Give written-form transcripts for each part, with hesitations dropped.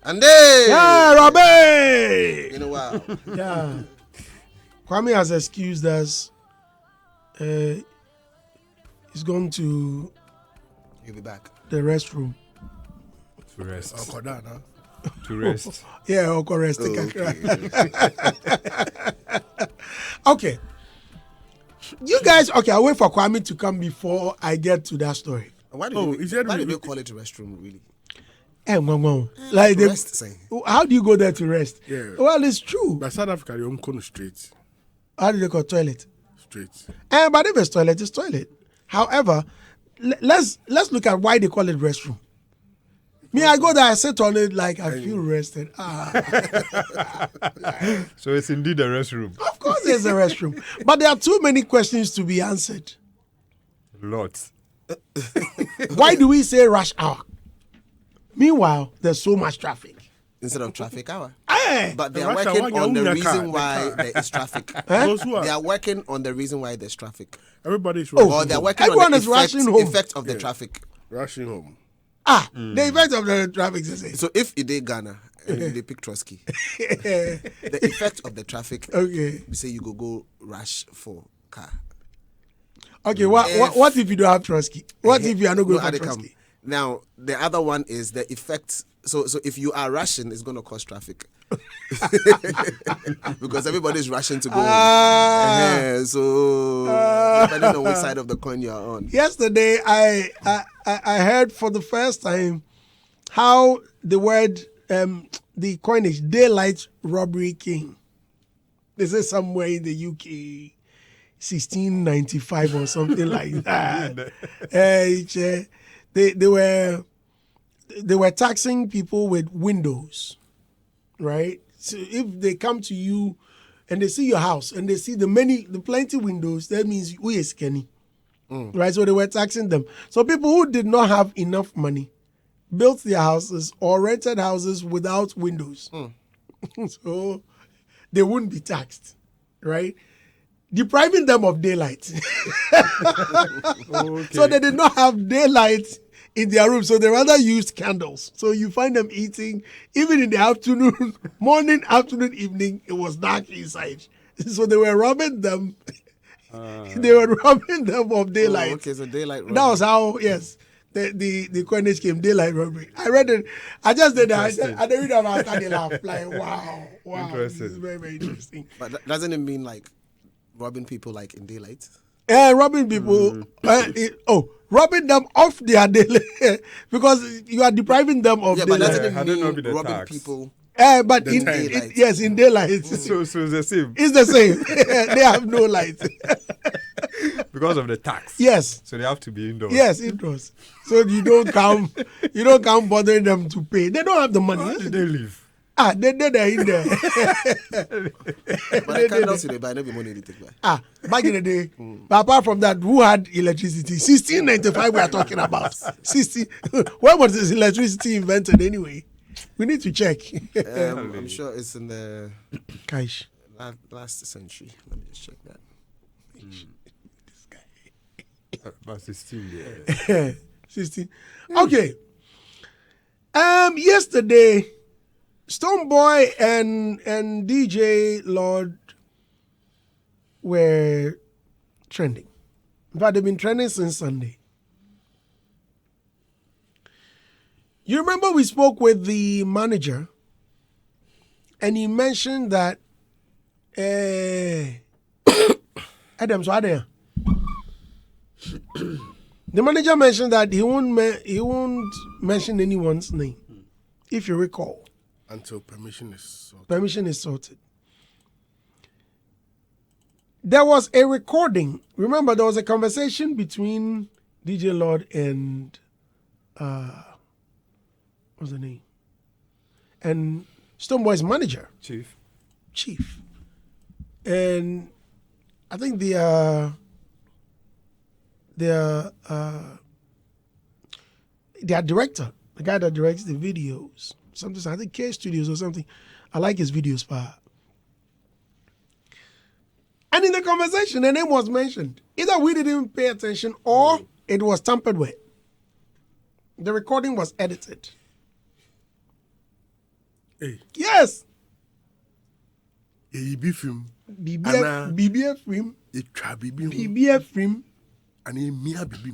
Ande! Yeah, Robbie! You know what? Yeah. Kwame has excused us. He's gone to He'll be back. the restroom. To rest. Huh? To rest. Yeah, Oko resting. Okay. You guys, okay, I'll wait for Kwame to come before I get to that story. Why did they call it a restroom, really? Like they, Rest, saying. how do you go there to rest? Yeah. Well, it's true. But South Africa, you don't straight. How do they call toilet? Straight. But if it's toilet, it's toilet. However, let's look at why they call it restroom. Me, I go there, I sit on it like I feel rested. So it's indeed a restroom. Of course there's a restroom. But there are too many questions to be answered. Lots. Why do we say rush hour? Meanwhile, there's so much traffic. Instead of traffic hour. Hey! But they The are rush working hour, on the the reason car, why the there is traffic. Those who They are, are working on the reason why there's traffic. everybody's Or they are working Everyone on is the rushing home. effect of the traffic. rushing home. The effect of the traffic is it. So if you did Ghana and they pick Trotsky, the effect of the traffic, Okay. we say you go rush for car. Okay, what if you don't have Trotsky? What if you are not going for Trotsky? Now, the other one is the effect. So if you are rushing, it's going to cause traffic. Because everybody's rushing to go. So depending on which side of the coin you are on. Yesterday, I heard for the first time how the word, the coinage, daylight robbery came. They say somewhere in the UK, 1695 or something like that. They were taxing people with windows, right? So if they come to you and they see your house and they see the plenty windows, that means we is skinny, right? So they were taxing them. So people who did not have enough money built their houses or rented houses without windows, so they wouldn't be taxed, right? Depriving them of daylight. So they did not have daylight in their room, so they rather used candles. So you find them eating, even in the afternoon, morning, afternoon, evening, it was dark inside. So they were robbing them. They were robbing them of daylight. Okay, so daylight robbery. That was how, yes, the coinage came, daylight robbery. I read it. I just did that. I didn't read about that. They laughed. Like, wow. This is very, very interesting. But doesn't it mean like robbing people like in daylight? Robbing people, robbing them off their daily, because you are depriving them of Yeah, but daylight. doesn't it I don't know mean be the robbing tax. people? But in daylight. yes, in daylight, So it's the same. it's the same. They have no light. Because of the tax. Yes, So they have to be indoors. yes, it was. So you don't come bothering them to pay. They don't have the money. How did they leave? They're in there. But I can't also buy no money to take back. Back in the day. But apart from that, who had electricity? 1695 we are talking about. 60. When was this electricity invented anyway? We need to check. I'm sure it's in the Kaish. last century. Let me just check that. About 16, yeah. 16. Okay. Yesterday, Stonebwoy and DJ Lord were trending. In fact, they've been trending since Sunday. You remember we spoke with the manager, and he mentioned that Adam, so there. The manager mentioned that he won't mention anyone's name, if you recall. Until permission is sorted. Permission is sorted. There was a recording. Remember, there was a conversation between DJ Lord and what's the name? And Stonebwoy's manager, Chief. And I think their director, the guy that directs the videos, something, I think K Studios or something. I like his videos, pa. And in the conversation, the name was mentioned. Either we didn't pay attention or it was tampered with. The recording was edited. Hey, Yes. you be film. BBF film. You try bibi. BBF film. And you mia bibi.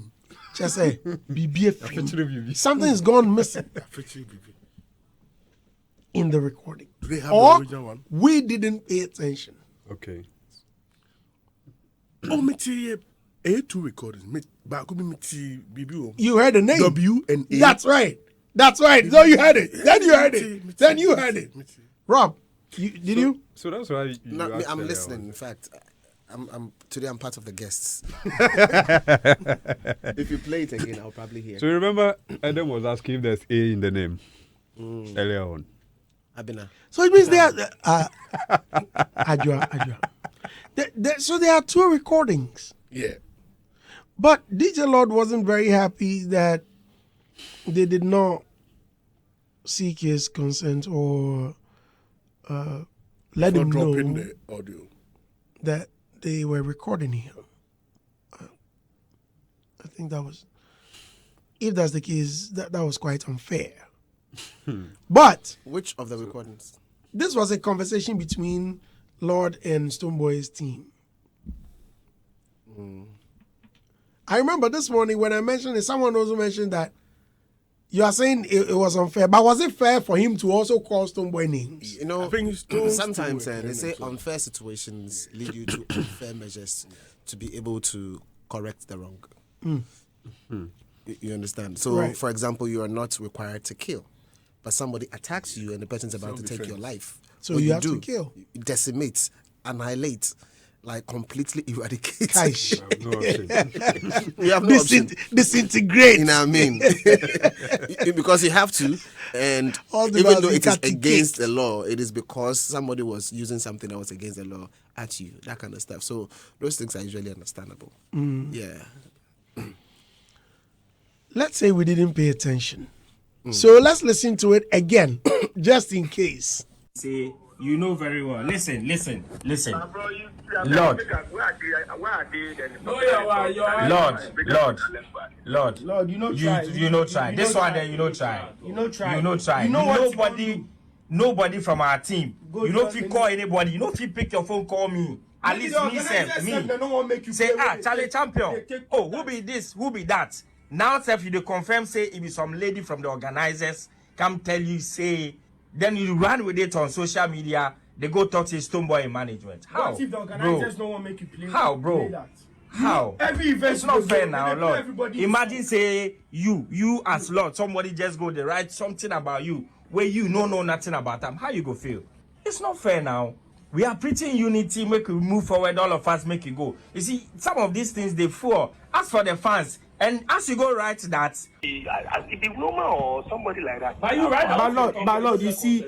Just say BBF film. BB. Something's gone missing Afechi bibi. in the recording. Do they have Or the original one? we didn't pay attention. Okay. Oh, me see two recordings. Me back be me see bibi. You heard the name. W and A. That's right. That's right. So you heard it. Then you heard it. Then you heard it. Rob, did you? So that's why you No, asked I'm earlier listening. on. In fact, today I'm part of the guests. If you play it again, I'll probably hear. So you remember Adam was asking if there's A in the name earlier on. Abina. So it means there are Ajua. So there are two recordings. Yeah. But DJ Lord wasn't very happy that they did not seek his consent or let For him dropping know the audio. that they were recording him. I think that was, if that's the case, that was quite unfair. But Which of the recordings? this was a conversation between Lord and Stonebwoy's team. I remember this morning when I mentioned it, someone also mentioned that you are saying it was unfair, but was it fair for him to also call Stonebwoy names? You know, I think it's still- sometimes still they say so. unfair situations lead you to unfair measures to be able to correct the wrong. You understand? So, Right. for example, you are not required to kill, but somebody attacks you and the person's about to take your life. So What you have do, to kill. you decimate, annihilate, like completely eradicate. Kaish. No option. You have no option. Disintegrate. You know what I mean? Because you have to, and All the even while though you it is got to against the law, it is because somebody was using something that was against the law at you, that kind of stuff. So those things are usually understandable. Yeah. Let's say we didn't pay attention. So let's listen to it again, just in case. Say, you know very well. Listen. Lord, Lord, you know try. This one there, you know try. Nobody from our team. You know if you call anybody, you know if you pick your phone, call me. At least me. Say, Charlie Champion. Oh, who be this? Who be that? Now, if you confirm, say it be some lady from the organizers, come tell you, say, then you run with it on social media. They go talk to Stonebwoy management. How, What if the organizers don't want to make you play? How, bro? Play that? How? Every event It's not you fair go, now, they put Lord. everybody Imagine say you as Lord, somebody just go they write something about you where you know nothing about them. How you go feel? It's not fair now. We are preaching unity, make we move forward, all of us make it go. You see, some of these things they fall. As for the fans, and as you go write that, it be woman or somebody like that. But you right, but Lord, you see,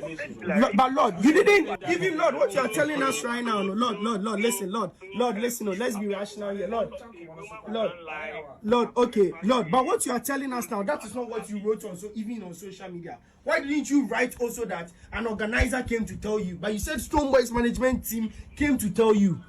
but Lord, you didn't even Lord. What you are telling us right now, no, Lord, listen, Lord, listen, no, let's be rational here, Lord, okay, Lord, but what you are telling us now, that is not what you wrote on even on social media. Why didn't you write also that an organizer came to tell you? But you said Stonebwoy's management team came to tell you.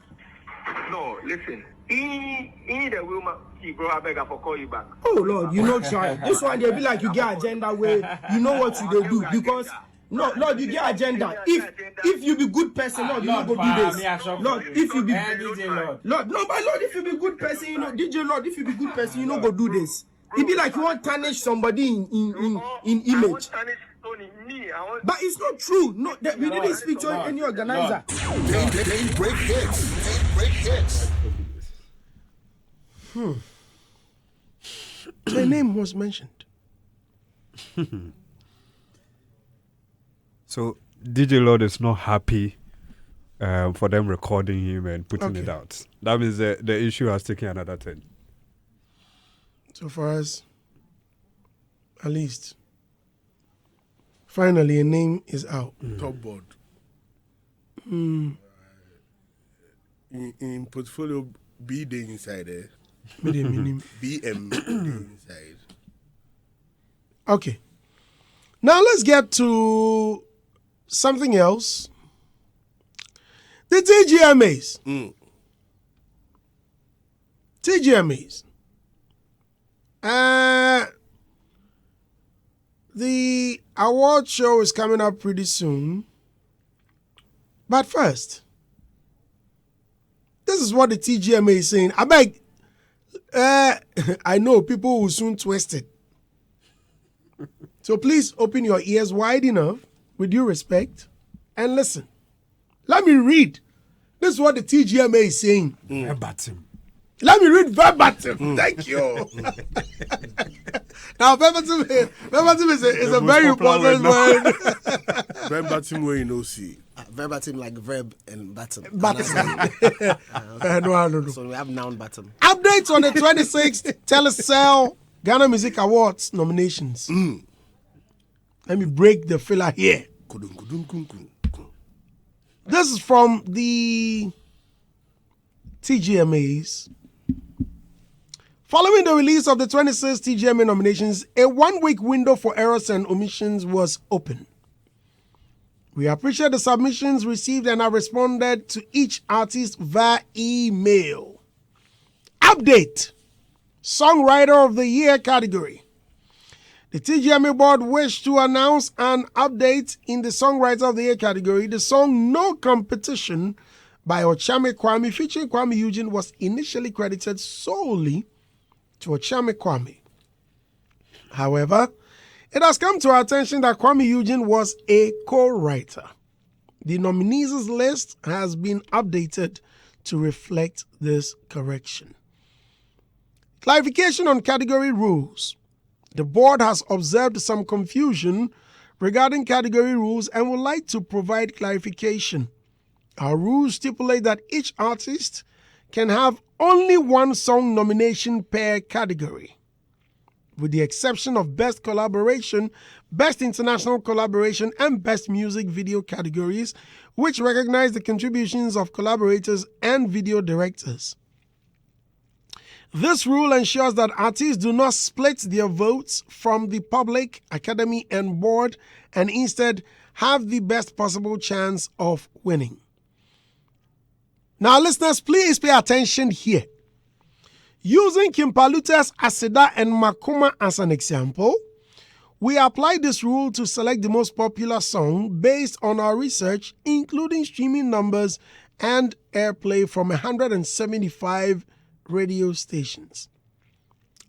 No, listen. In the woman, bro, I beg for call you back. Oh Lord, you know try. This one they be like you get agenda where you know what you they do because no, Lord, you get agenda. If you be good person, Lord, you not go do this. Lord, if you be Lord, no, but Lord, if you be good person, you know, DJ Lord, if you be good person, you not go do this. It be like you want to tarnish somebody in image. But it's not true. No, that we didn't speak to any organizer. They break hits. The name was mentioned. So DJ Lord is not happy for them recording him and putting it Okay. out. That means the issue has taken another turn. So for us, at least, finally a name is out. Top board. In portfolio B day inside there. Medium. BM inside. Okay. Now let's get to something else. The TGMAs. TGMAs. The award show is coming up pretty soon. But first, this is what the TGMA is saying. I beg, I know people will soon twist it. So please open your ears wide enough, with due respect, and listen. Let me read. This is what the TGMA is saying. Verbatim. Let me read verbatim. Thank you. Now, verbatim is a very important word. Verbatim where you know see. Verbatim like verb and batim. No. So we have noun batim. Updates on the 26th Telecel Ghana Music Awards nominations. Let me break the filler here. This is from the TGMAs. Following the release of the 26th TGMA nominations, a one-week window for errors and omissions was open. We appreciate the submissions received and have responded to each artist via email. Update: Songwriter of the Year category. The TGMA board wished to announce an update in the Songwriter of the Year category. The song No Competition by Ochame Kwame featuring Kwame Eugene was initially credited solely to Ochame Kwame. However, it has come to our attention that Kwame Eugene was a co-writer. The nominees' list has been updated to reflect this correction. Clarification on category rules. The board has observed some confusion regarding category rules and would like to provide clarification. Our rules stipulate that each artist can have only one song nomination per category, with the exception of Best Collaboration, Best International Collaboration, and Best Music Video categories, which recognize the contributions of collaborators and video directors. This rule ensures that artists do not split their votes from the public, academy, and board, and instead have the best possible chance of winning. Now, listeners, please pay attention here. Using Kimpalute's Aseda and Makuma as an example, we apply this rule to select the most popular song based on our research, including streaming numbers and airplay from 175 radio stations.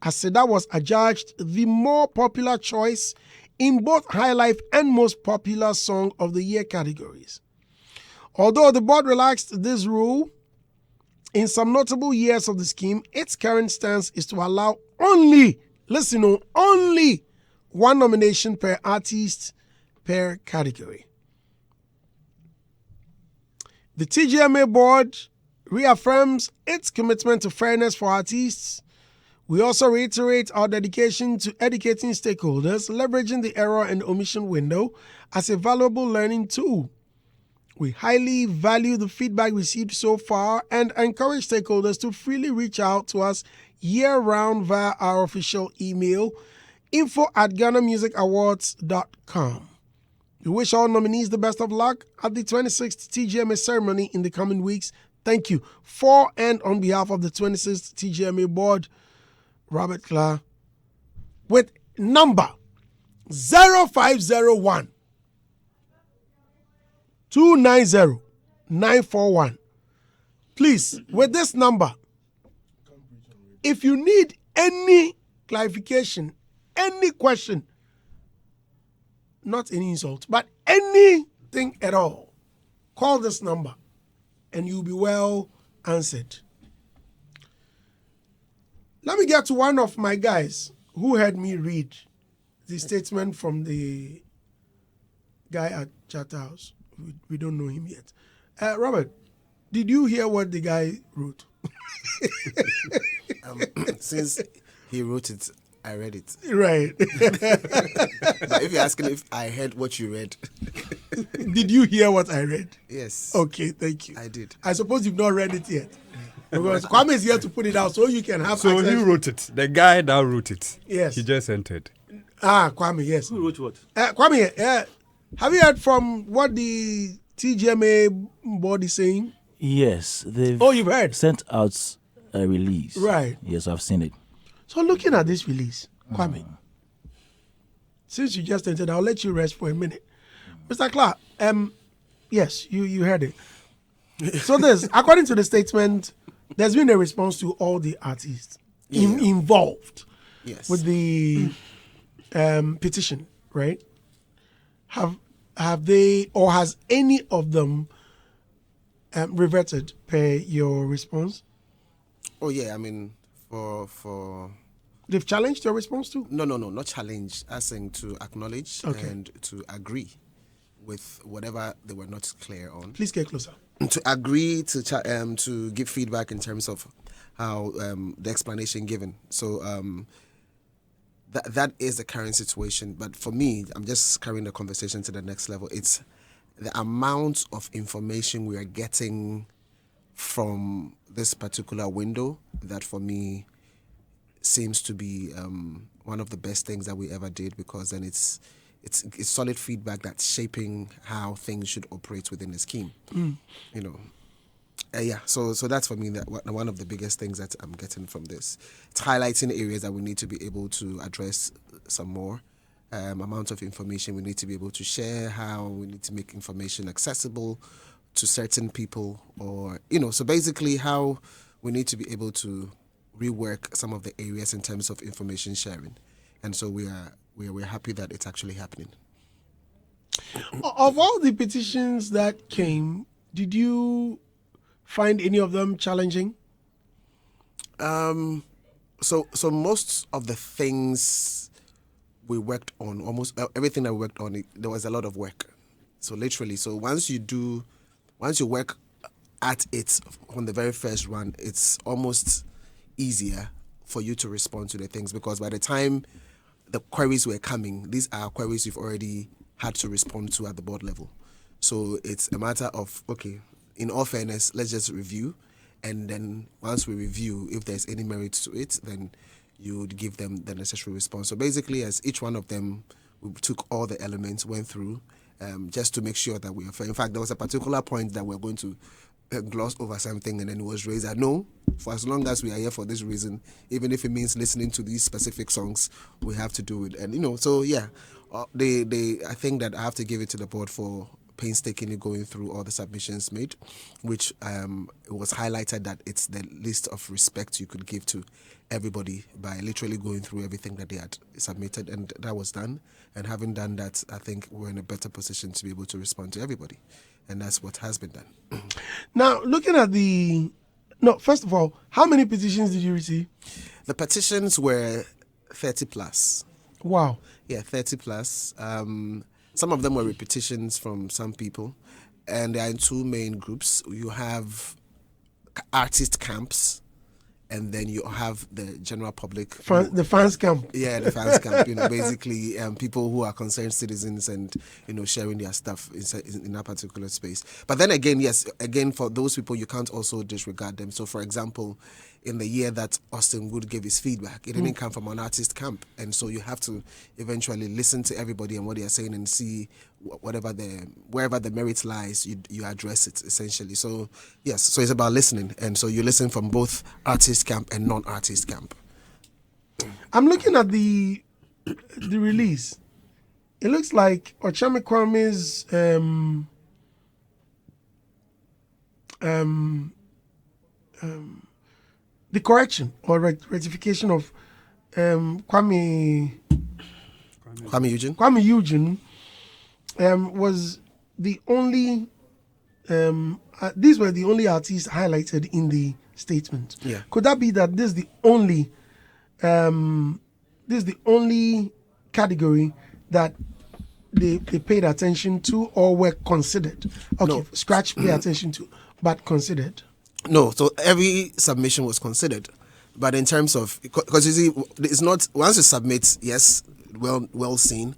Aseda was adjudged the more popular choice in both High Life and Most Popular Song of the Year categories. Although the board relaxed this rule in some notable years of the scheme, its current stance is to allow only one nomination per artist per category. The TGMA board reaffirms its commitment to fairness for artists. We also reiterate our dedication to educating stakeholders, leveraging the error and omission window as a valuable learning tool. We highly value the feedback received so far and encourage stakeholders to freely reach out to us year-round via our official email, info@GhanaMusicAwards.com. We wish all nominees the best of luck at the 26th TGMA ceremony in the coming weeks. Thank you. For and on behalf of the 26th TGMA board, Robert Clark, with number 0501 290 941. Please, with this number, if you need any clarification, any question, not any insult, but anything at all, call this number and you'll be well answered. Let me get to one of my guys who had me read the statement from the guy at Chatterhouse. We don't know him yet. Robert, did you hear what the guy wrote? Since he wrote it, I read it. Right. But if you're asking if I heard what you read. Did you hear what I read? Yes. Okay, thank you. I did. I suppose you've not read it yet. Because Kwame is here to put it out so you can have So access. he wrote it. The guy that wrote it. Yes. He just entered. Kwame, yes. Who wrote what? Kwame, have you heard from what the TGMA board is saying? Yes, they've You've heard? sent out a release. Right. Yes, I've seen it. So looking at this release, Kwame, since you just entered, I'll let you rest for a minute. Mr. Clark, yes, you heard it. So according to the statement, there's been a response to all the artists involved with the petition, right? Have they, or has any of them reverted per your response? Oh yeah, I mean, for they've challenged your response too? No, not challenge. Asking to acknowledge and to agree with whatever they were not clear on. Please get closer. To agree to give feedback in terms of how the explanation given. So that is the current situation. But for me, I'm just carrying the conversation to the next level. It's the amount of information we are getting from this particular window that for me seems to be one of the best things that we ever did, because then it's solid feedback that's shaping how things should operate within the scheme. You know, so that's for me that one of the biggest things that I'm getting from this. It's highlighting areas that we need to be able to address some more. Amount of information we need to be able to share, how we need to make information accessible to certain people, or so basically how we need to be able to rework some of the areas in terms of information sharing. And so we're happy that it's actually happening. Of all the petitions that came, did you find any of them challenging? So most of the things we worked on, almost everything that we worked on, there was a lot of work. So literally, once you work at it on the very first run, it's almost easier for you to respond to the things, because by the time the queries were coming, these are queries you've already had to respond to at the board level. So it's a matter of, okay, in all fairness, let's just review. And then once we review, if there's any merit to it, then you would give them the necessary response. So basically, as each one of them, we took all the elements, went through, just to make sure that we are fair. In fact, there was a particular point that we're going to gloss over something, and then it was raised that no, for as long as we are here for this reason, even if it means listening to these specific songs, we have to do it. And so yeah, I think that I have to give it to the board for painstakingly going through all the submissions made, which it was highlighted that it's the list of respect you could give to everybody by literally going through everything that they had submitted, and that was done. And having done that, I think we're in a better position to be able to respond to everybody, and that's what has been done. Now, looking at first of all, how many petitions did you receive? The petitions were 30 plus. Wow. Yeah, 30 plus. Some of them were repetitions from some people, and they are in two main groups. You have artist camps, and then you have the general public. The fans camp. Yeah, the fans camp. Basically, people who are concerned citizens and, sharing their stuff in that particular space. But then again, yes, for those people, you can't also disregard them. So, for example, in the year that Austin Wood gave his feedback, it didn't come from an artist camp. And so you have to eventually listen to everybody and what they are saying and see wherever the merit lies, you address it, essentially. So, yes, so it's about listening. And so you listen from both artist camp and non-artist camp. I'm looking at the release. It looks like Ochame Kwame's the correction or rectification of Kwame Eugene was the only. These were the only artists highlighted in the statement. Yeah. Could that be that this is the only category that they paid attention to or were considered? Okay, no. Scratch pay attention to, but considered. No, so every submission was considered, but in terms of, because you see, it's not once you submit, yes, well seen,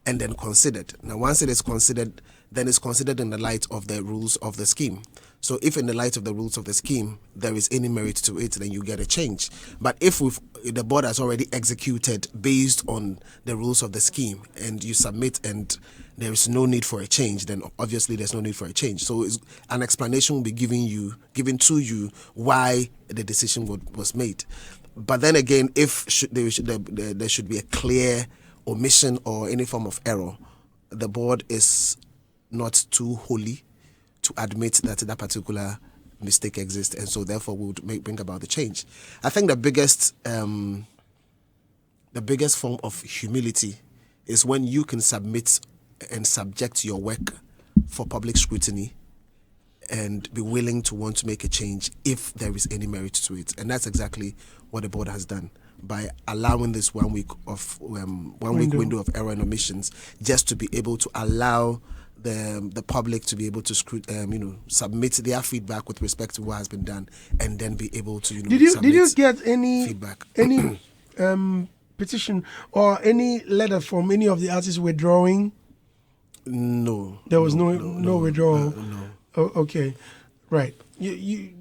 and then considered. Now, once it is considered, then it's considered in the light of the rules of the scheme. So if in the light of the rules of the scheme, there is any merit to it, then you get a change. But if the board has already executed based on the rules of the scheme and you submit and there is no need for a change, then obviously there's no need for a change. So an explanation will be given to you why the decision was made. But then again, if there should be a clear omission or any form of error, the board is not too holy to admit that that particular mistake exists, and so therefore we would bring about the change. I think the biggest form of humility is when you can submit and subject your work for public scrutiny and be willing to want to make a change if there is any merit to it. And that's exactly what the board has done by allowing this 1 week of week window of error and omissions, just to be able to allow the public to be able to submit their feedback with respect to what has been done, and then be able to did you get any feedback, any petition or any letter from any of the artists withdrawing? No, there was no withdrawal. No. Oh, okay, right. You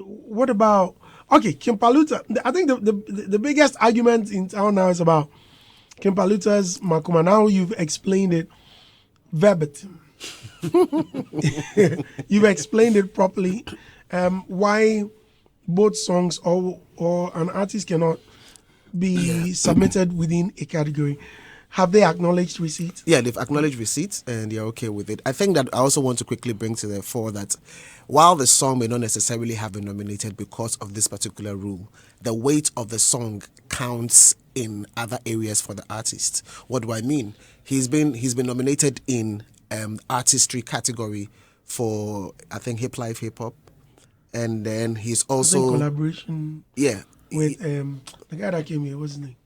what about King Paluta? I think the biggest argument in town now is about King Paluta's Makoma. Now you've explained it verbatim. You've explained it properly. Why both songs or an artist cannot be submitted within a category. Have they acknowledged receipt? Yeah, they've acknowledged receipt and they're okay with it. I think that I also want to quickly bring to the fore that while the song may not necessarily have been nominated because of this particular rule, the weight of the song counts in other areas for the artist. What do I mean? He's been nominated in artistry category for, I think, hip hop, and then he's also collaboration. Yeah, with the guy that came here. What's his name?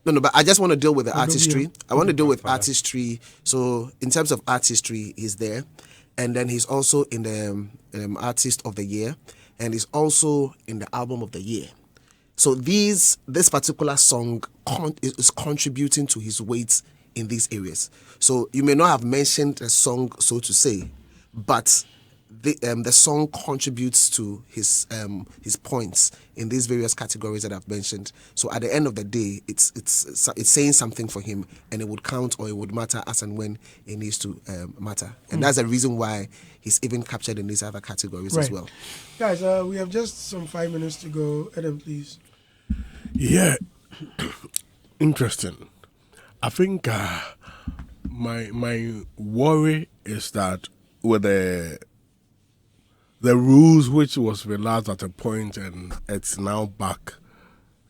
No, but I just want to deal with the artistry. I want to deal with artistry. So in terms of artistry, he's there. And then he's also in the Artist of the Year. And he's also in the Album of the Year. So this particular song is contributing to his weight in these areas. So you may not have mentioned a song, so to say, but the song contributes to his points in these various categories that I've mentioned. So at the end of the day, it's saying something for him, and it would count or it would matter as and when it needs to matter. And that's the reason why he's even captured in these other categories as well. Guys, we have just some 5 minutes to go. Adam, please. Yeah, interesting. I think my worry is that with the rules which was relaxed at a point and it's now back,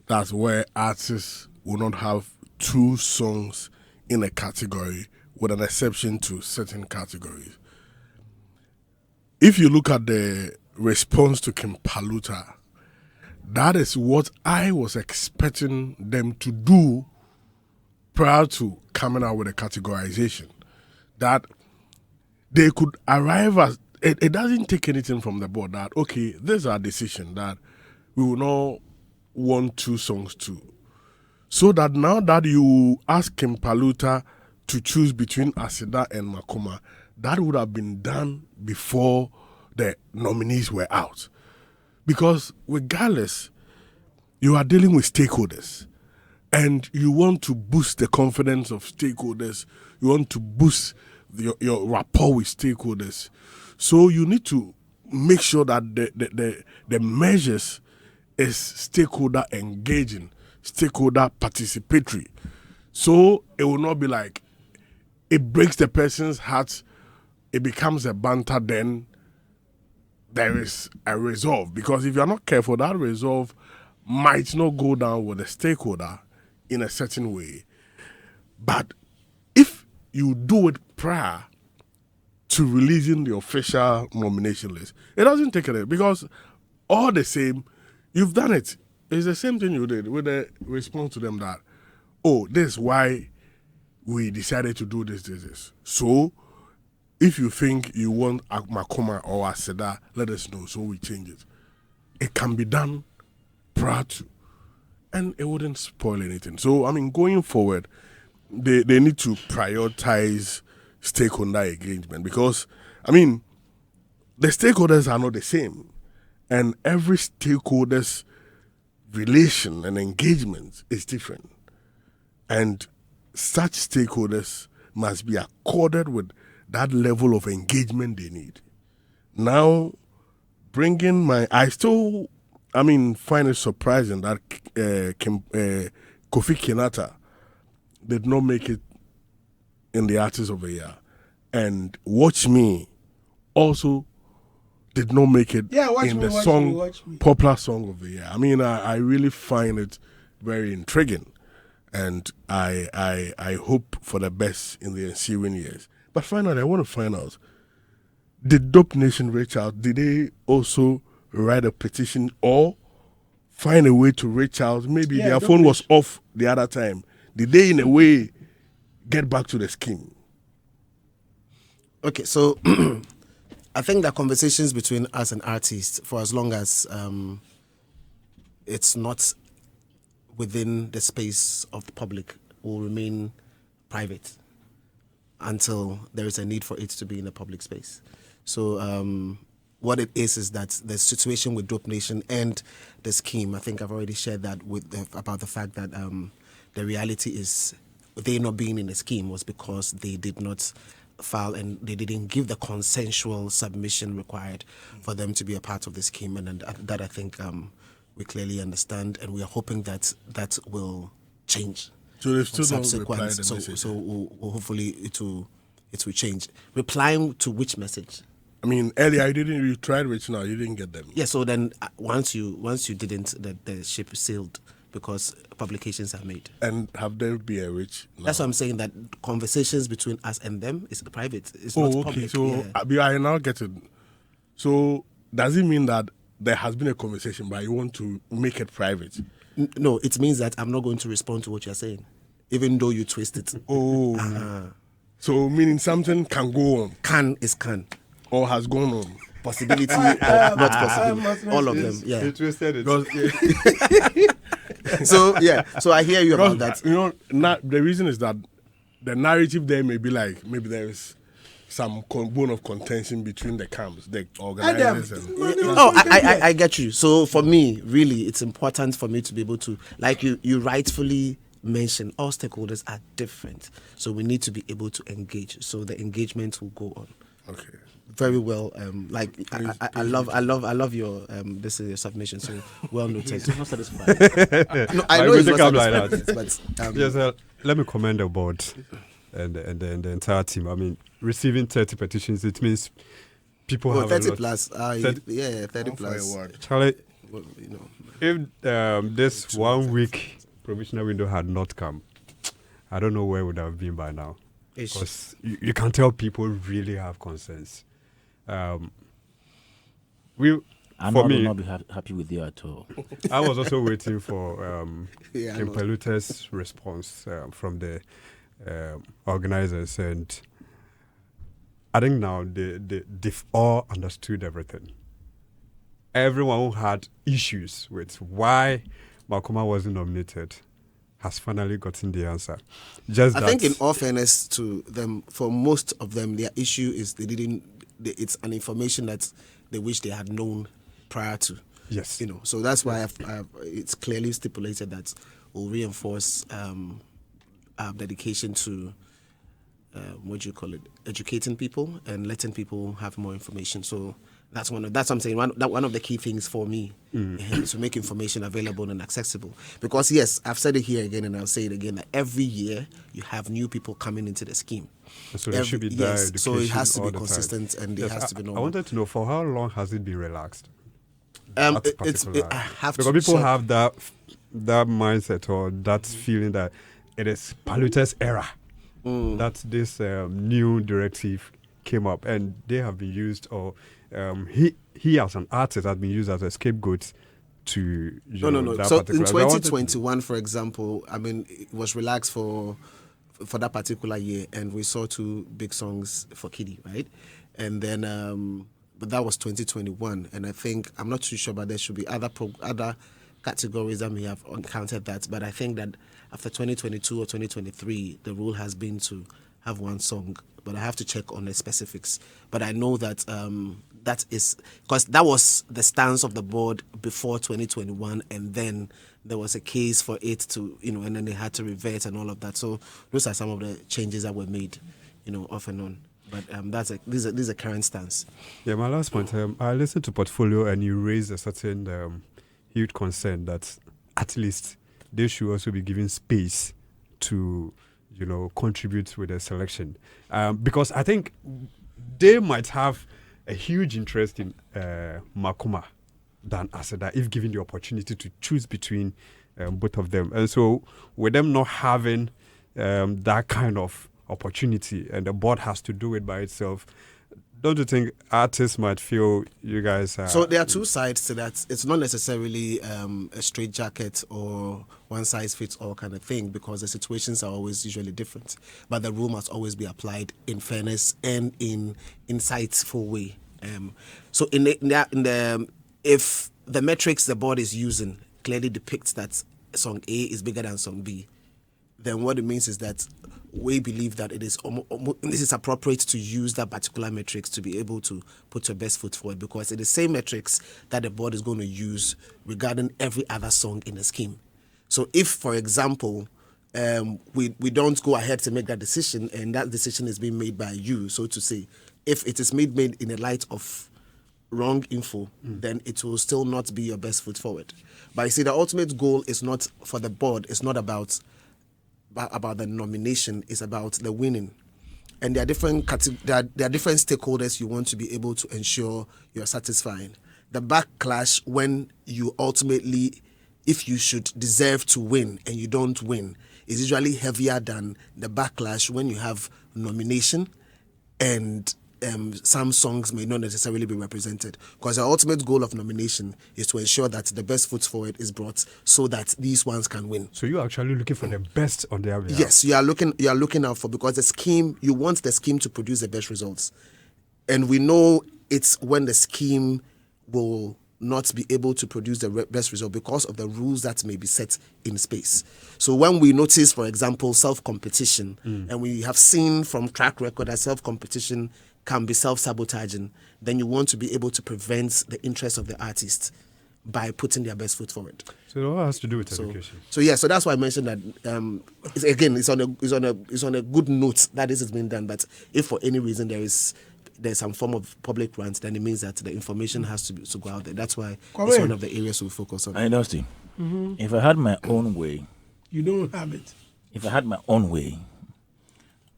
that's where artists will not have 2 songs in a category with an exception to certain categories. If you look at the response to King Paluta, that is what I was expecting them to do prior to coming out with a categorization. That they could arrive at, it doesn't take anything from the board that, okay, this is our decision that we will not want 2 songs too. So that now that you ask King Paluta to choose between Aseda and Makoma, that would have been done before the nominees were out. Because regardless, you are dealing with stakeholders and you want to boost the confidence of stakeholders. You want to boost your rapport with stakeholders. So you need to make sure that the measures is stakeholder engaging, stakeholder participatory. So it will not be like it breaks the person's heart, it becomes a banter, then there is a resolve. Because if you're not careful, that resolve might not go down with the stakeholder in a certain way. But if you do it prior to releasing the official nomination list, it doesn't take it, because all the same, you've done it. It's the same thing you did with the response to them that, oh, this is why we decided to do this. So if you think you want Makoma or Aseda, let us know so we change it. It can be done prior to, and it wouldn't spoil anything. So, I mean, going forward, they need to prioritize stakeholder engagement, because, I mean, the stakeholders are not the same, and every stakeholder's relation and engagement is different, and such stakeholders must be accorded with that level of engagement they need. Now, I find it surprising that Kofi Kinata did not make it in the Artist of the Year. And Watch Me also did not make it in the song popular song of the year. I mean, I really find it very intriguing, and I hope for the best in the ensuing years. But finally, I want to find out, did Dope Nation reach out? Did they also write a petition or find a way to reach out? Maybe their phone was off the other time. Did they in a way get back to the scheme? Okay, so I think that conversations between us and artists, for as long as it's not within the space of the public, will remain private until there is a need for it to be in the public space. So what it is that the situation with Dope Nation and the scheme, I think I've already shared that about the fact that the reality is they not being in the scheme was because they did not file and they didn't give the consensual submission required for them to be a part of the scheme, and that I think we clearly understand, and we are hoping that that will change. So they've still not replied the message. So we'll hopefully it will change. Replying to which message? I mean, earlier you tried reaching out, you didn't get them. Yeah. So then once you didn't, the ship sailed because publications are made. And have there been a reach? No. That's what I'm saying, that conversations between us and them is private. It's not public. So I now get it. So does it mean that there has been a conversation, but you want to make it private? No, it means that I'm not going to respond to what you're saying, even though you twist it. So meaning something can go on. Can is can. Or has gone on. Possibility or not possibility. All of them, yeah. You twisted it. So I hear you about that. You know, the reason is that the narrative there may be like, maybe there is some bone of contention between the camps, the organizers. I get you. So for me, really, it's important for me to be able to, like you rightfully mentioned, all stakeholders are different. So we need to be able to engage. So the engagement will go on. Okay. Very well. I love your this is your submission. So well noted. He's not satisfied. No, I know it's not like satisfied, but yes, let me commend the board and the entire team. I mean, receiving 30 petitions, it means people have 30 a lot. plus. 30 plus. Charlie, You know. if this 1 week provisional window had not come, I don't know where it would have been by now. Because you can tell people really have concerns. I'm not be happy with you at all. I was also waiting for Yeah, Kim Pelute's response from the organizers, and I think now they've all understood everything. Everyone who had issues with why Makoma wasn't nominated has finally gotten the answer. I think in all fairness to them, for most of them, their issue is it's an information that they wish they had known prior to. Yes. You know, so that's why it's clearly stipulated that we'll reinforce our dedication to educating people and letting people have more information. So that's what I'm saying. One of the key things for me to make information available and accessible. Because yes, I've said it here again and I'll say it again, that every year you have new people coming into the scheme. So there should be education. So it has to be all consistent time. and it has to be normal. I wanted to know, for how long has it been relaxed? I have because people have that mindset or that feeling that it is Palute's era. That this new directive came up, and they have been used, or he as an artist has been used as a scapegoat to no. So in 2021, for example, I mean, it was relaxed for that particular year, and we saw 2 big songs for Kiddy, right? And then, but that was 2021, and I think I'm not too sure, but there should be other categories that may have encountered that. But I think that after 2022 or 2023, the rule has been to have 1 song. But I have to check on the specifics. But I know that that is because that was the stance of the board before 2021, and then there was a case for it to, and then they had to revert and all of that. So those are some of the changes that were made, off and on. But this is a current stance. Yeah, my last point. I listened to Portfolio, and you raised a certain huge concern that at least they should also be given space to contribute with the selection. Because I think they might have a huge interest in Makoma than Aseda if given the opportunity to choose between both of them. And so with them not having that kind of opportunity and the board has to do it by itself, don't you think artists might feel you guys are... So there are two sides to that. It's not necessarily a straight jacket or one size fits all kind of thing, because the situations are always usually different. But the rule must always be applied in fairness and in insightful way. So if the metrics the board is using clearly depicts that song A is bigger than song B, then what it means is that we believe that it is this is appropriate to use that particular metrics to be able to put your best foot forward, because it's the same metrics that the board is going to use regarding every other song in the scheme. So if, for example, we don't go ahead to make that decision, and that decision is being made by you, so to say, if it is made in the light of wrong info, then it will still not be your best foot forward. But you see, the ultimate goal is not for the board. It's not about the nomination. It's about the winning. And there are different stakeholders you want to be able to ensure you're satisfying. The backlash when you ultimately, if you should deserve to win and you don't win, is usually heavier than the backlash when you have nomination and some songs may not necessarily be represented, because the ultimate goal of nomination is to ensure that the best foot forward is brought so that these ones can win. So you're actually looking for the best on their behalf? Yes, you are looking out for, because the scheme, you want the scheme to produce the best results. And we know it's when the scheme will not be able to produce the best result because of the rules that may be set in space. So when we notice, for example, self-competition, and we have seen from track record that self-competition can be self-sabotaging, then you want to be able to prevent the interest of the artist by putting their best foot forward. So it all has to do with education. So that's why I mentioned that. It's on a good note that this is being done. But if for any reason there's some form of public grant, then it means that the information has to go out there. That's why it's one of the areas we focus on. I understand. If I had my own way, you don't have it. If I had my own way,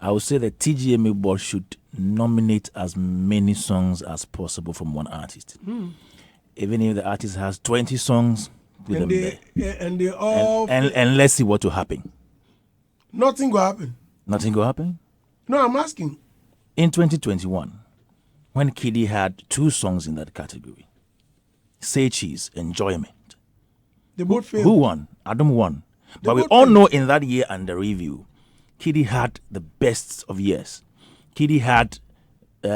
I would say the TGMA board should nominate as many songs as possible from one artist. Even if the artist has 20 songs, put them there. And they all... And let's see what will happen. Nothing will happen. Nothing will happen? No, I'm asking. In 2021, when Kiddy had 2 songs in that category, Say Cheese, Enjoyment. They both failed. Who won? Adam won. But we all know in that year under review, Kiddy had the best of years. Kiddy had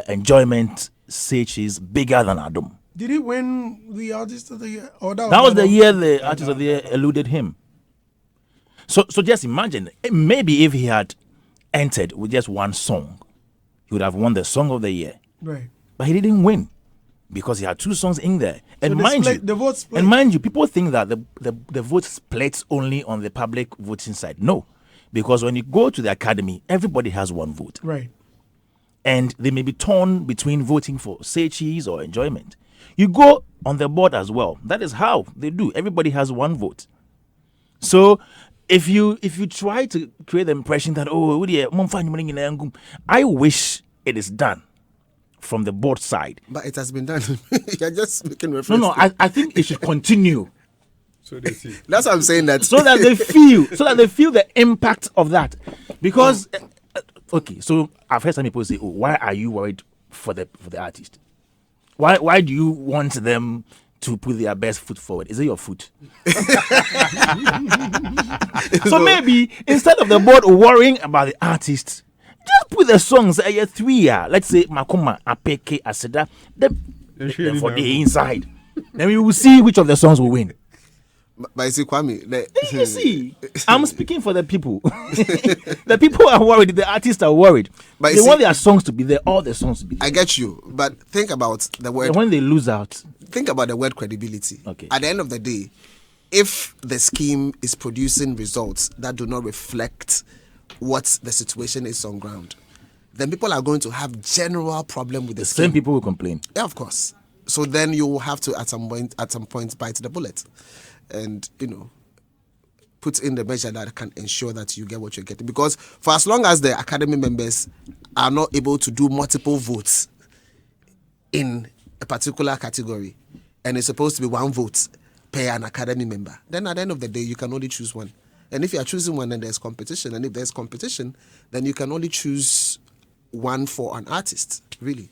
Enjoyment, Say Cheese, bigger than Adam. Did he win the Artist of the Year? Or that was the year the Artist of the Year eluded him. So just imagine, maybe if he had entered with just one song, he would have won the Song of the Year. Right. But he didn't win because he had 2 songs in there. And so the vote split. mind you, people think that the vote splits only on the public voting side. No. Because when you go to the academy, everybody has one vote. Right. And they may be torn between voting for Say Cheese or Enjoyment. You go on the board as well. That is how they do. Everybody has one vote. So if you try to create the impression that, I wish it is done from the board side. But it has been done. You're just making reference. No, I think it should continue. So they see. That's what I'm saying. That so that they feel the impact of that. Because okay, so I've heard some people say, why are you worried for the artist? Why do you want them to put their best foot forward? Is it your foot? So maybe instead of the board worrying about the artist, just put the songs at your 3 year. Let's say Makoma, Apeke, Aseda, for the inside. Then we will see which of the songs will win. But you see, Kwame, you see, I'm speaking for the people. The people are worried. The artists are worried. But they want their songs to be there. All the songs to be there. I get you, but think about the word. And when they lose out, think about the word credibility. Okay. At the end of the day, if the scheme is producing results that do not reflect what the situation is on ground, then people are going to have general problem with the scheme. Same people will complain. Yeah, of course. So then you will have to at some point bite the bullet. And put in the measure that can ensure that you get what you're getting. Because for as long as the academy members are not able to do multiple votes in a particular category, and it's supposed to be one vote per an academy member, then at the end of the day, you can only choose one. And if you are choosing one, then there's competition. And if there's competition, then you can only choose one for an artist, really.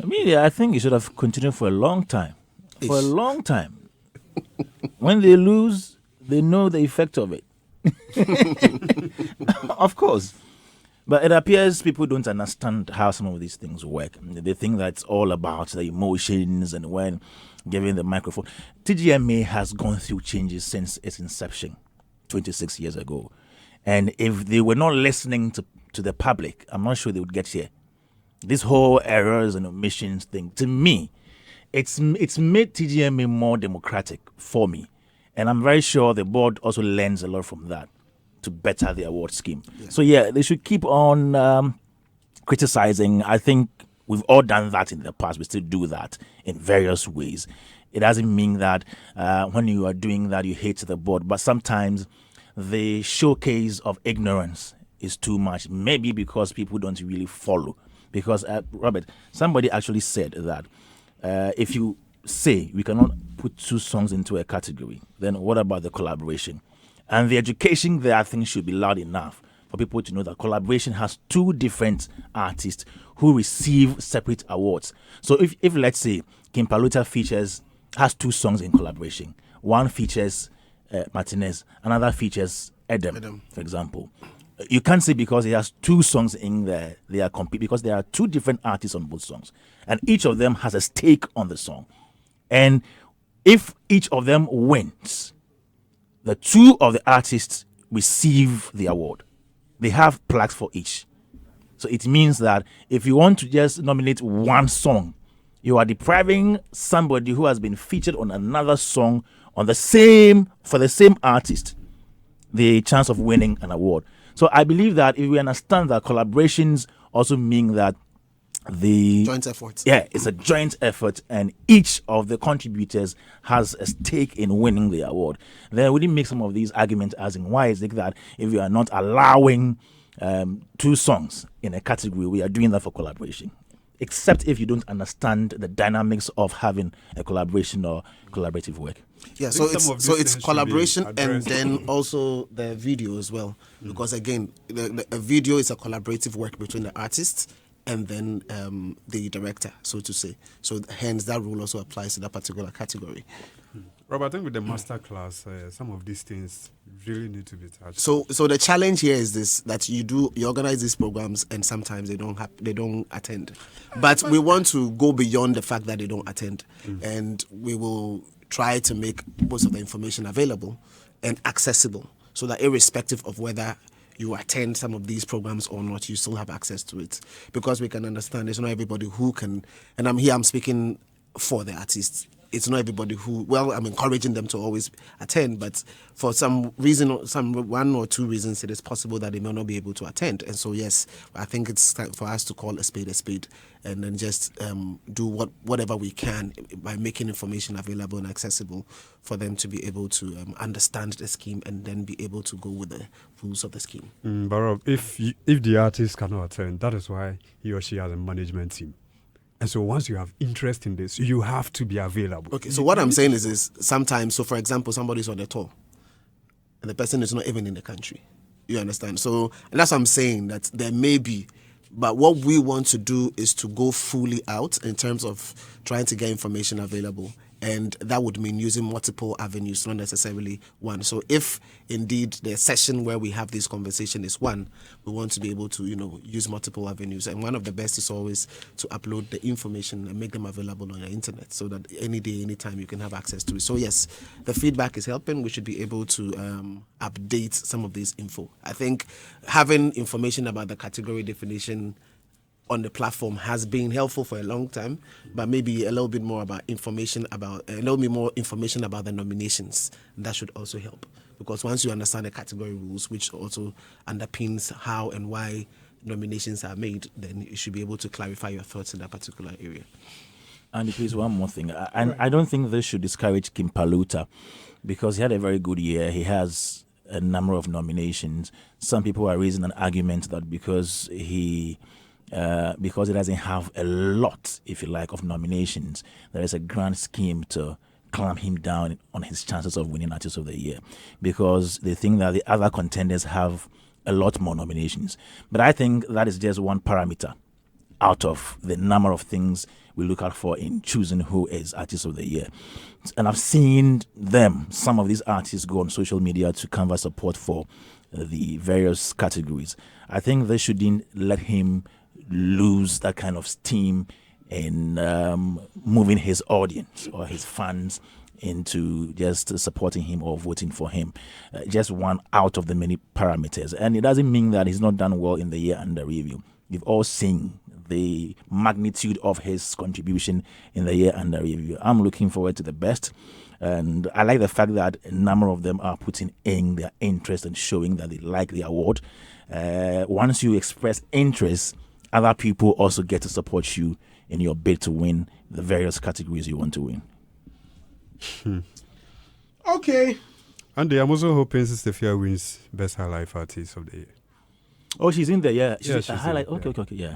I mean, I think it should have continued for a long time. For a long time. When they lose, they know the effect of it. Of course. But it appears people don't understand how some of these things work. They think that it's all about the emotions and when giving the microphone. TGMA has gone through changes since its inception 26 years ago. And if they were not listening to the public, I'm not sure they would get here. This whole errors and omissions thing, to me, it's made TGMA more democratic for me. And I'm very sure the board also learns a lot from that to better the award scheme. Yeah. So, yeah, they should keep on criticizing. I think we've all done that in the past. We still do that in various ways. It doesn't mean that when you are doing that, you hate the board. But sometimes the showcase of ignorance is too much. Maybe because people don't really follow. Because, Robert, somebody actually said that if you say we cannot put two songs into a category, then what about the collaboration? And the education there, I think, should be loud enough for people to know that collaboration has two different artists who receive separate awards. So if let's say King Paluta has two songs in collaboration. One features Martinez, another features Edem, for example. You can't say because he has two songs in there, they are compete, because there are two different artists on both songs. And each of them has a stake on the song. And if each of them wins, the two of the artists receive the award. They have plaques for each. So it means that if you want to just nominate one song, you are depriving somebody who has been featured on another song for the same artist the chance of winning an award. So I believe that if we understand that collaborations also mean that the joint effort. Yeah, it's a joint effort, and each of the contributors has a stake in winning the award. Then we didn't make some of these arguments as in why is it that if you are not allowing two songs in a category, we are doing that for collaboration. Except if you don't understand the dynamics of having a collaboration or collaborative work. Yeah, so it's collaboration and then also the video as well. Because again, a video is a collaborative work between the artists and then the director, so to say. So hence that rule also applies to that particular category. Rob, I think with the master class, some of these things really need to be touched. So the challenge here is this: that you organize these programs, and sometimes they don't attend. But we want to go beyond the fact that they don't attend, and we will try to make most of the information available and accessible, so that irrespective of whether you attend some of these programs or not, you still have access to it. Because we can understand there's not everybody who can, and I'm speaking for the artists. It's not everybody who, I'm encouraging them to always attend, but for some reason, one or two reasons, it is possible that they may not be able to attend. And so, yes, I think it's time for us to call a spade, and then just do whatever we can by making information available and accessible for them to be able to understand the scheme and then be able to go with the rules of the scheme. But Rob, if the artist cannot attend, that is why he or she has a management team. And so once you have interest in this, you have to be available. Okay, so what I'm saying is sometimes, so for example, somebody's on the tour and the person is not even in the country. You understand? So and that's what I'm saying, that there may be, but what we want to do is to go fully out in terms of trying to get information available. And that would mean using multiple avenues, not necessarily one. So if indeed the session where we have this conversation is one, we want to be able to, use multiple avenues. And one of the best is always to upload the information and make them available on the internet so that any day, anytime you can have access to it. So yes, the feedback is helping. We should be able to update some of this info. I think having information about the category definition on the platform has been helpful for a long time, but maybe a little bit more information about the nominations. That should also help, because once you understand the category rules, which also underpins how and why nominations are made, then you should be able to clarify your thoughts in that particular area. And please, one more thing. I don't think this should discourage King Paluta, because he had a very good year. He has a number of nominations. Some people are raising an argument that because he doesn't have a lot, if you like, of nominations, there is a grand scheme to clamp him down on his chances of winning Artist of the Year, because they think that the other contenders have a lot more nominations. But I think that is just one parameter out of the number of things we look out for in choosing who is Artist of the Year. And I've seen some of these artists, go on social media to canvass support for the various categories. I think they shouldn't let him lose that kind of steam in moving his audience or his fans into just supporting him or voting for him. Just one out of the many parameters. And it doesn't mean that he's not done well in the year under review. We've all seen the magnitude of his contribution in the year under review. I'm looking forward to the best. And I like the fact that a number of them are putting in their interest and showing that they like the award. Once you express interest, other people also get to support you in your bid to win the various categories you want to win. Okay. And I'm also hoping Sister Fia wins Best High Life Artist of the Year. Oh, she's in there, yeah. She's a highlight. in, Okay, yeah.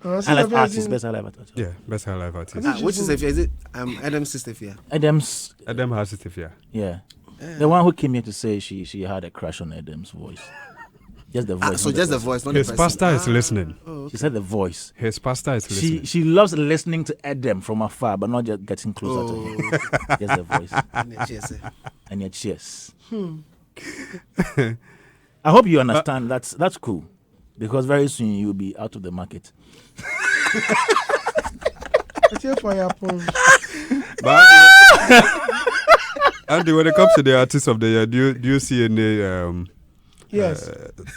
Sister Highlight Fia artist, is in- best highlight artist. Yeah, Best High Life Artist. Which is Fia? Is it Adam's sister Fia? Adams, Adam has Sister Fia. yeah. The one who came here to say she had a crush on Adam's voice. Just the voice. So not just the person. voice, not His the person. pastor is listening. She said the voice. His pastor is listening. She loves listening to Adam from afar, but not just getting closer to him. Just the voice. And your cheers. I hope you understand. That's cool, because very soon you'll be out of the market. It's here for your phone. But Andy, when it comes to the Artist of the Year, do you see any Yes.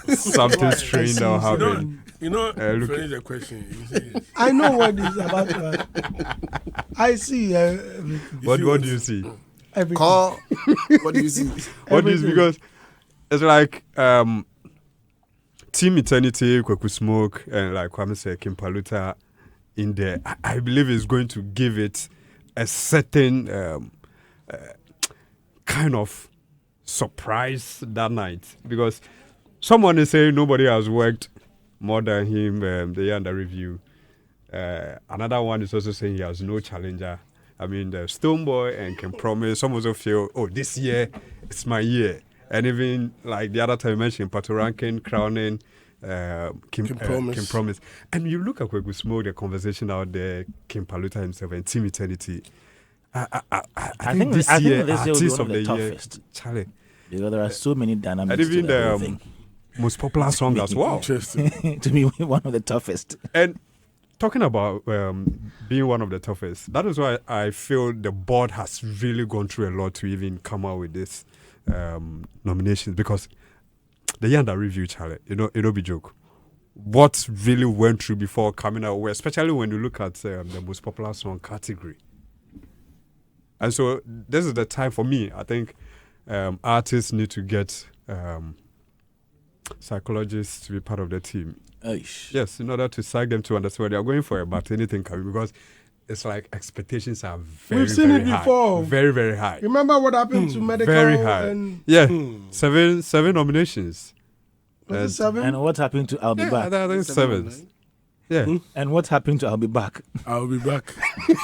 something strange now happening? Look- finish the question. You say yes. I know what is about to happen. I see everything. What do you see? Everything. Call. What do you see? What do you see? Everything. Because it's like Team Eternity, Kwaku Smoke, and like Kwame said, Kim Paluta in there. I believe is going to give it a certain kind of surprise that night, because someone is saying nobody has worked more than him the year under review. Another one is also saying he has no challenger. I mean, the Stonebwoy and Can Promise. Some also feel, this year it's my year. And even like the other time you mentioned, Patoranking crowning Kim Promise. And you look at Kwaku Smoke, the conversation out there, Kim Paluta himself and Team Eternity. I think this year will be Artist one of the Year, toughest, Charlie. because there are so many dynamics. And even to the whole the thing. most popular song as well. Interesting. To me, one of the toughest. And talking about being one of the toughest, that is why I feel the board has really gone through a lot to even come out with this nominations, because the year under review, Charlie, it'll be joke. What really went through before coming out, especially when you look at the most popular song category. And so this is the time for me. I think artists need to get psychologists to be part of the team. Aish. Yes, in order to psych them to understand what they are going for, but anything can be, because it's like expectations are very, We've seen very it high. before. Very, very high. Remember what happened to medical? Very high. And Yeah, seven nominations. was it 7? And what happened to I'll Be Back? I think 7. Yeah. And what happened to I'll Be Back? I'll be back.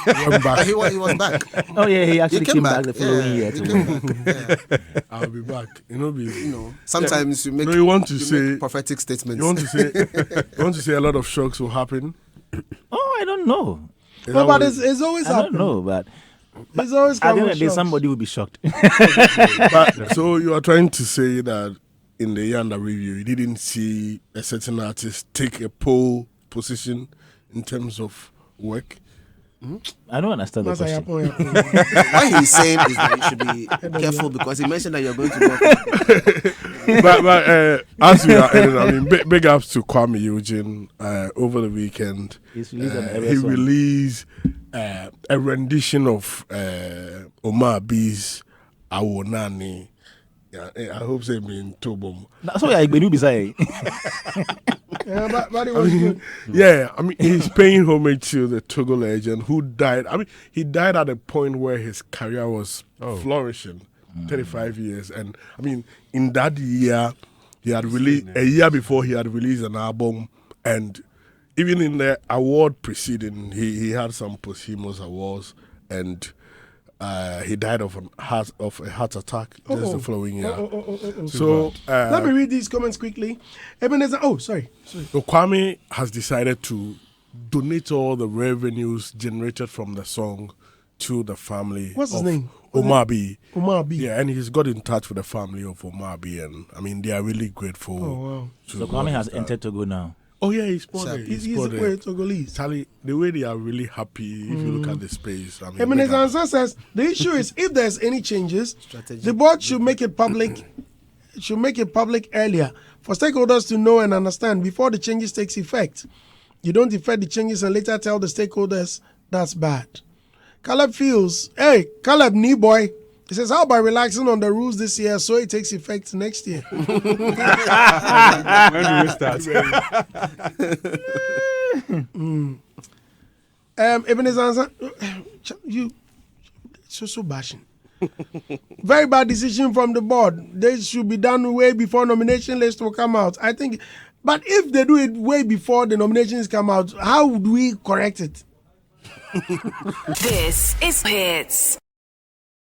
I'm back. He was back. Oh yeah, he actually came came back. back the following year He too. came back. Yeah. I'll be back. Sometimes you make. No, you want to you say- make prophetic statements. You want to say a lot of shocks will happen? Oh, I don't know. Is No, that but what it's always I don't happened. know, but It's always I think coming that there's shocks. somebody will be shocked. But so you are trying to say that in the year under review, you didn't see a certain artist take a pole position in terms of work? I don't understand the That's a question. yapo. What he's saying is that you should be careful, because he mentioned that you're going to work. but as we are ending, I mean, big ups to Kwame Eugene. Over the weekend, He's released an he Ever song. released a rendition of Omar B's Awonani. Yeah, I hope they mean Tobom. That's what I believe beside. Yeah, but it was good. Yeah, I mean, he's paying homage to the Togo legend who died. I mean, he died at a point where his career was flourishing. 35 years. And I mean, in that year, he had released, a year before he had released an album, and even in the award preceding, he had some posthumous awards, and he died of a heart attack just the following year. So let me read these comments quickly. Ebenezer, sorry. So Kwame has decided to donate all the revenues generated from the song to the family. What's his name? Omar B. Omar B. Yeah, and he's got in touch with the family of Omar B. And I mean, they are really grateful. Oh, wow. So Kwame has entered Togo now. Oh, yeah, he's spotted. He's Togolese. Charlie, the way they are really happy, if you look at the space. I mean, Ebenezer Ansah says the issue is if there's any changes, the board should make it public. Should make it public earlier for stakeholders to know and understand before the changes takes effect. You don't effect the changes and later tell the stakeholders that's bad. Caleb feels, hey, Caleb, knee boy. He says, how about relaxing on the rules this year so it takes effect next year? When do we start? Ebenezer Ansah, you so bashing. Very bad decision from the board. They should be done way before nomination list will come out. I think, but if they do it way before the nominations come out, how would we correct it? This is Hitz.